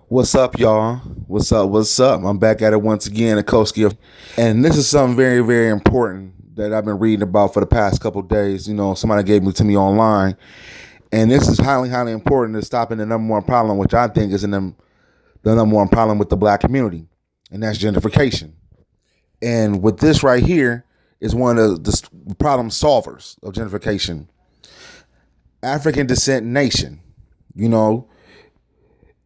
What's up, y'all? What's up? What's up? I'm back at it once again, Iskosi. And this is something very, very important that I've been reading about for the past couple of days. You know, somebody gave it to me online. And this is highly, highly important to stopping the number one problem, which I think is the number one problem with the black community. And that's gentrification. And with this right here is one of the problem solvers of gentrification. African-Descendant Nation, you know.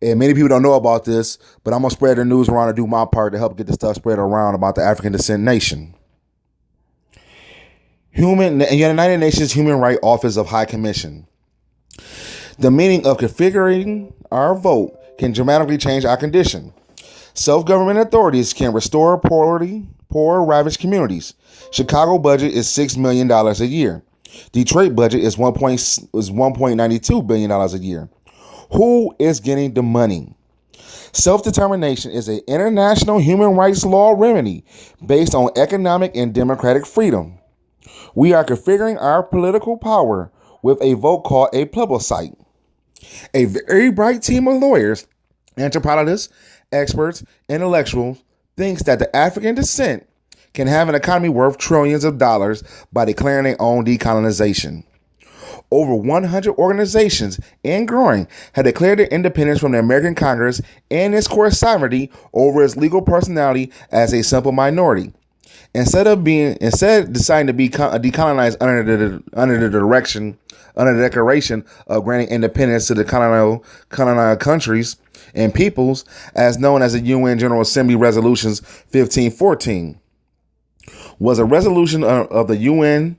And many people don't know about this, but I'm going to spread the news around and do my part to help get this stuff spread around about the African-Descendant Nation. United Nations Human Rights Office of High Commission. The meaning of configuring our vote can dramatically change our condition. Self-government authorities can restore poor, ravaged communities. Chicago budget is $6 million a year. Detroit budget is $1.92 billion a year. Who is getting the money? Self-determination is an international human rights law remedy based on economic and democratic freedom. We are configuring our political power with a vote called a plebiscite. A very bright team of lawyers, anthropologists, experts, intellectuals thinks that the African descent can have an economy worth trillions of dollars by declaring their own decolonization. Over 100 organizations and growing have declared their independence from the American Congress and its core sovereignty over its legal personality as a simple minority. Instead deciding to be decolonized under the declaration of granting independence to the colonized countries and peoples, as known as the UN General Assembly Resolutions 1514, was a resolution of the UN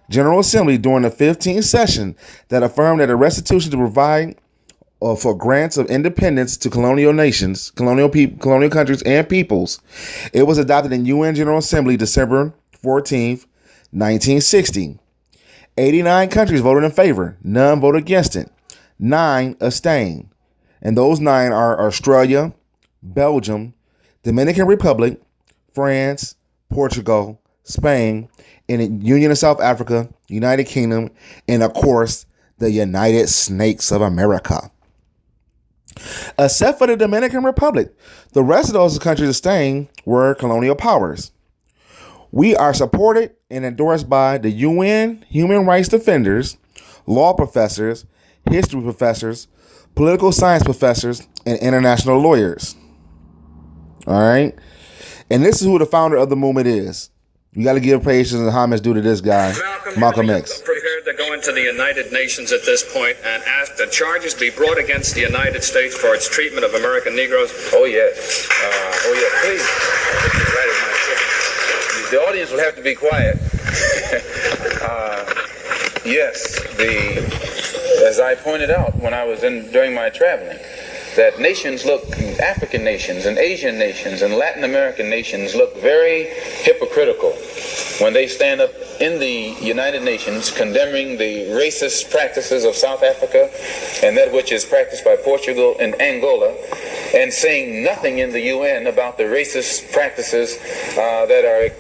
General Assembly during the 15th session that affirmed that a restitution to provide for grants of independence to colonial nations, colonial countries, and peoples. It was adopted in UN General Assembly December 14th, 1960. 89 countries voted in favor. None voted against it. 9 abstained. And those 9 are Australia, Belgium, Dominican Republic, France, Portugal, Spain, in the Union of South Africa, United Kingdom, and of course, the United Snakes of America. Except for the Dominican Republic, the rest of those countries staying were colonial powers. We are supported and endorsed by the UN human rights defenders, law professors, history professors, political science professors, and international lawyers. All right? And this is who the founder of the movement is. You got to give praise and homage due to this guy, Malcolm X. Prepared to go into the United Nations at this point and ask that charges be brought against the United States for its treatment of American Negroes? Oh, yes. Please. Right, the audience will have to be quiet. Yes, as I pointed out when I was during my traveling, that nations African nations and Asian nations and Latin American nations look very hypocritical when they stand up in the United Nations condemning the racist practices of South Africa and that which is practiced by Portugal and Angola, and saying nothing in the UN about the racist practices that are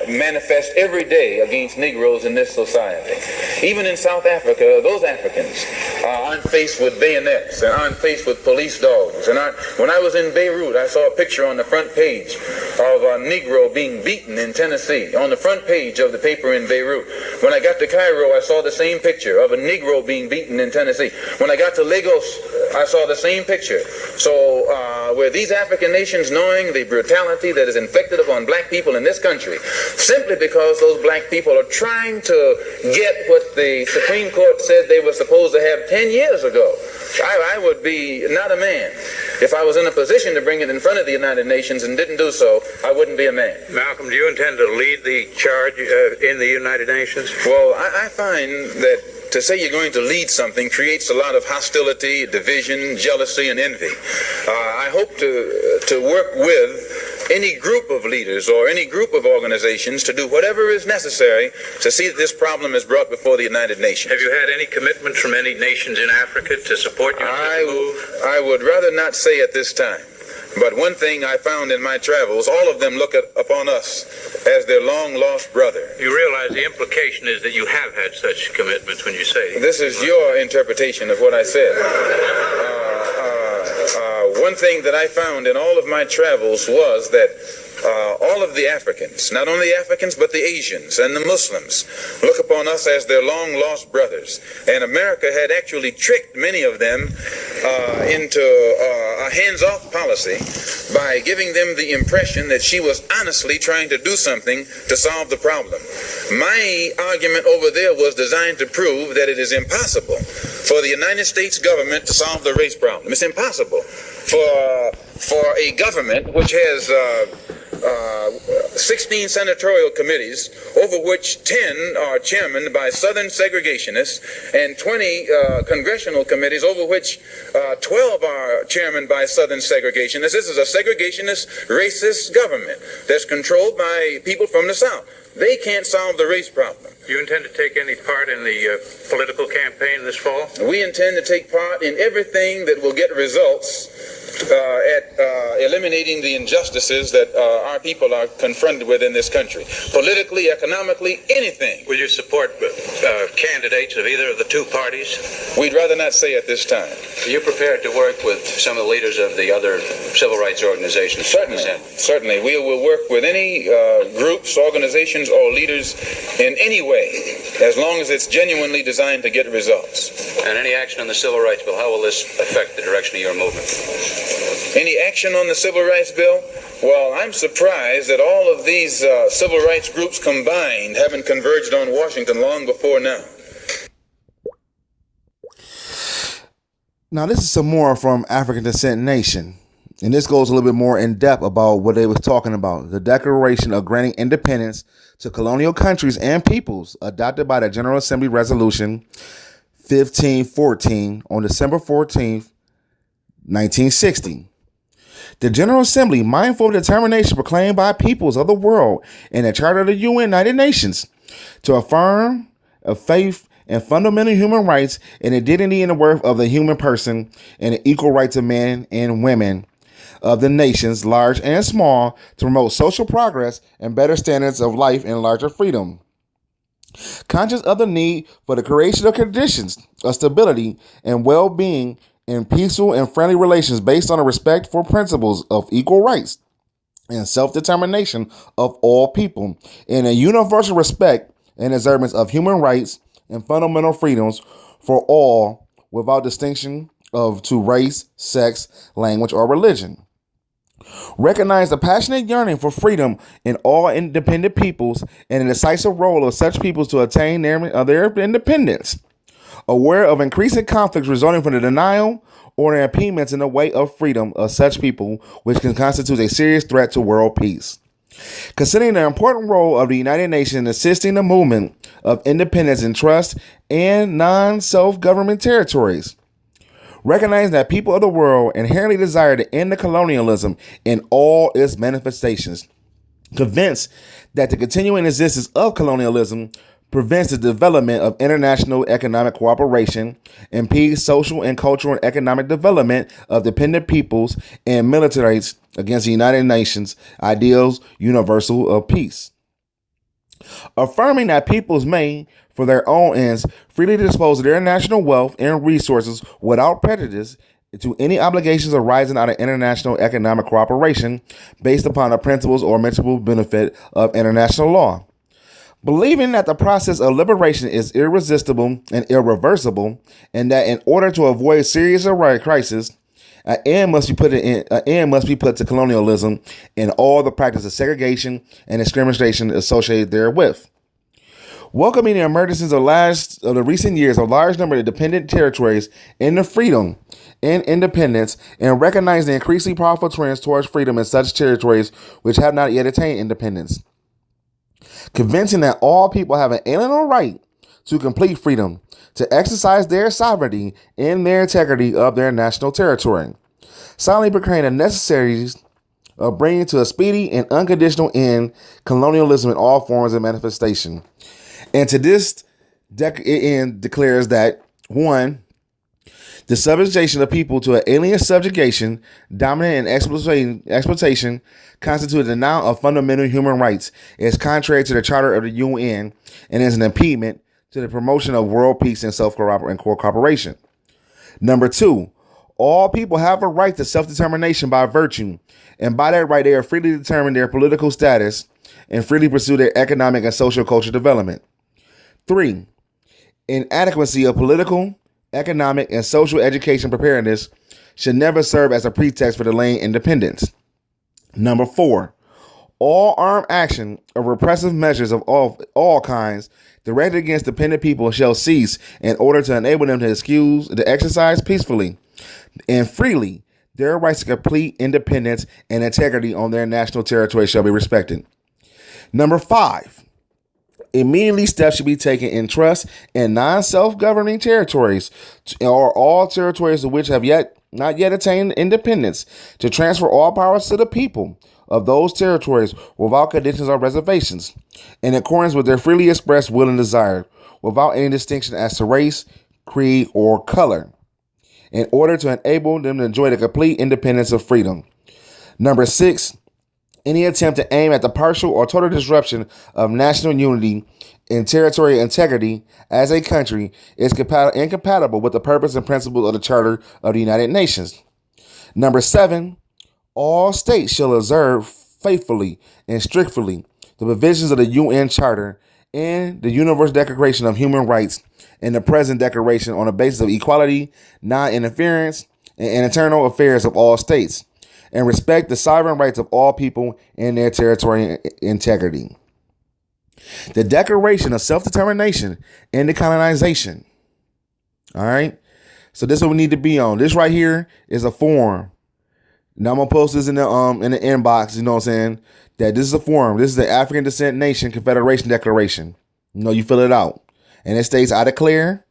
manifest every day against Negroes in this society. Even in South Africa, those Africans aren't faced with bayonets and aren't faced with police dogs. And when I was in Beirut, I saw a picture on the front page of a Negro being beaten in Tennessee, on the front page of the paper in Beirut. When I got to Cairo, I saw the same picture of a Negro being beaten in Tennessee. When I got to Lagos, I saw the same picture. So were these African nations knowing the brutality that is inflicted upon black people in this country, simply because those black people are trying to get what the Supreme Court said they were supposed to have 10 years ago? I would be not a man. If I was in a position to bring it in front of the United Nations and didn't do so, I wouldn't be a man. Malcolm, do you intend to lead the charge in the United Nations? Well, I find that to say you're going to lead something creates a lot of hostility, division, jealousy, and envy. I hope to work with any group of leaders or any group of organizations to do whatever is necessary to see that this problem is brought before the United Nations. Have you had any commitments from any nations in Africa to support you in this move? I would rather not say at this time. But one thing I found in my travels, all of them look upon us as their long-lost brother. You realize the implication is that you have had such commitments when you say... This is your interpretation of what I said. one thing that I found in all of my travels was that all of the Africans, not only Africans, but the Asians and the Muslims, look upon us as their long-lost brothers. And America had actually tricked many of them into a hands-off policy by giving them the impression that she was honestly trying to do something to solve the problem. My argument over there was designed to prove that it is impossible for the United States government to solve the race problem. It's impossible for a government which has 16 senatorial committees, over which 10 are chairmaned by Southern segregationists, and 20 congressional committees, over which 12 are chairmaned by Southern segregationists. This is a segregationist, racist government that's controlled by people from the South. They can't solve the race problem. Do you intend to take any part in the political campaign this fall? We intend to take part in everything that will get results at eliminating the injustices that our people are confronted with in this country. Politically, economically, anything. Will you support candidates of either of the two parties? We'd rather not say at this time. Are you prepared to work with some of the leaders of the other civil rights organizations? Certainly. We will work with any groups, organizations, or leaders in any way, as long as it's genuinely designed to get results. And any action on the civil rights bill, how will this affect the direction of your movement? Any action on the civil rights bill? Well, I'm surprised that all of these civil rights groups combined haven't converged on Washington long before now. Now, this is some more from African-Descendant Nation, and this goes a little bit more in depth about what they was talking about. The Declaration of granting independence to colonial countries and peoples adopted by the General Assembly Resolution 1514 on December 14th, 1960. The General Assembly, mindful of the determination proclaimed by peoples of the world in the Charter of the United Nations to affirm a faith and fundamental human rights and the dignity and the worth of the human person and the equal rights of men and women of the nations, large and small, to promote social progress and better standards of life and larger freedom. Conscious of the need for the creation of conditions of stability and well-being in peaceful and friendly relations based on a respect for principles of equal rights and self-determination of all people, and a universal respect and observance of human rights and fundamental freedoms for all without distinction to race, sex, language, or religion. Recognize the passionate yearning for freedom in all independent peoples and the decisive role of such peoples to attain their independence. Aware of increasing conflicts resulting from the denial or the impediments in the way of freedom of such people, which can constitute a serious threat to world peace. Considering the important role of the United Nations in assisting the movement of independence in trust and non-self-government territories. Recognize that people of the world inherently desire to end the colonialism in all its manifestations. Convinced that the continuing existence of colonialism prevents the development of international economic cooperation, impedes social and cultural and economic development of dependent peoples, and militates against the United Nations ideals universal of peace. Affirming that peoples may, for their own ends, freely dispose of their national wealth and resources without prejudice to any obligations arising out of international economic cooperation based upon the principles or mutual benefit of international law. Believing that the process of liberation is irresistible and irreversible, and that in order to avoid serious crisis, an end must be put to colonialism and all the practice of segregation and discrimination associated therewith. Welcoming the emergences of the recent years of large number of dependent territories into freedom and independence, and recognize the increasingly powerful trends towards freedom in such territories which have not yet attained independence. Convincing that all people have an inalienable right to complete freedom, to exercise their sovereignty in their integrity of their national territory. Silently proclaiming the necessities of bringing to a speedy and unconditional end colonialism in all forms and manifestation. And to this end declares that, 1, the subjugation of people to an alien subjugation, dominant and exploitation constitute a denial of fundamental human rights, is contrary to the Charter of the UN, and is an impediment to the promotion of world peace and self-cooperation. Number 2, All people have a right to self-determination by virtue, and by that right they are free to determine their political status and freely pursue their economic and social culture development. 3. Inadequacy of political, economic, and social education preparedness should never serve as a pretext for delaying independence. Number 4. All armed action of repressive measures of all kinds directed against dependent people shall cease in order to enable them to exercise peacefully and freely their rights to complete independence and integrity on their national territory shall be respected. Number 5. Immediately steps should be taken in trust and non-self-governing territories or all territories of which have not yet attained independence to transfer all powers to the people of those territories without conditions or reservations, in accordance with their freely expressed will and desire, without any distinction as to race, creed, or color, in order to enable them to enjoy the complete independence of freedom. Number 6. Any attempt to aim at the partial or total disruption of national unity and territorial integrity as a country is incompatible with the purpose and principles of the Charter of the United Nations. Number 7. All states shall observe faithfully and strictly the provisions of the UN Charter and the Universal Declaration of Human Rights and the present declaration on the basis of equality, non-interference, and internal affairs of all states, and respect the sovereign rights of all people and their territorial integrity. The Declaration of Self-Determination and Decolonization. All right. So this is what we need to be on. This right here is a form. Now I'm gonna post this in the inbox, you know what I'm saying? That this is a form. This is the African-Descendant Nation Confederation Declaration. You fill it out. And it states, I declare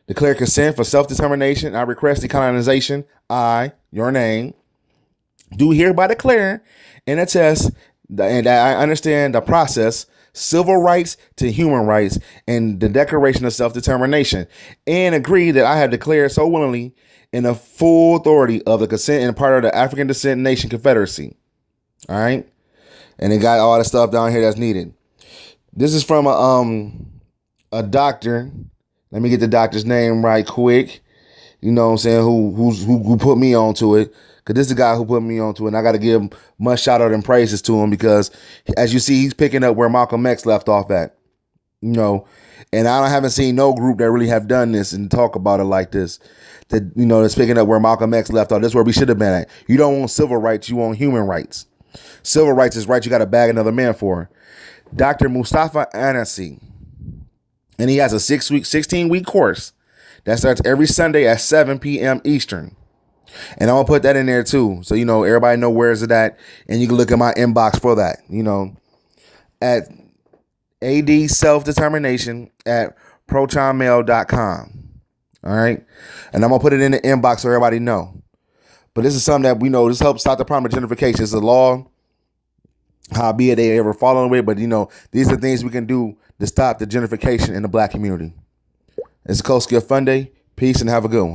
consent for self-determination. I request decolonization. I, your name, do hereby declare and attest and I understand the process, civil rights to human rights, and the Declaration of Self-Determination, and agree that I have declared so willingly in the full authority of the consent and part of the African-Descendant Nation Confederacy. All right. And it got all the stuff down here that's needed. This is from a doctor. Let me get the doctor's name right quick. You know what I'm saying? Who put me onto it. Because this is the guy who put me onto it. And I got to give much shout out and praises to him because, as you see, he's picking up where Malcolm X left off at. And I haven't seen no group that really have done this and talk about it like this. That's picking up where Malcolm X left off. That's where we should have been at. You don't want civil rights, you want human rights. Civil rights is right you got to bag another man for. Dr. Mustafa Ansari. And he has a 16-week course that starts every Sunday at 7 p.m. Eastern. And I'm going to put that in there too. So, everybody know where is it at. And you can look at my inbox for that, at Adselfdetermination at protonmail.com. All right. And I'm going to put it in the inbox so everybody know. But this is something that we know, this helps stop the problem of gentrification. It's a law, howbeit they ever following it. But, these are things we can do to stop the gentrification in the black community. It's Iskosi Umfundisi. Peace and have a good one.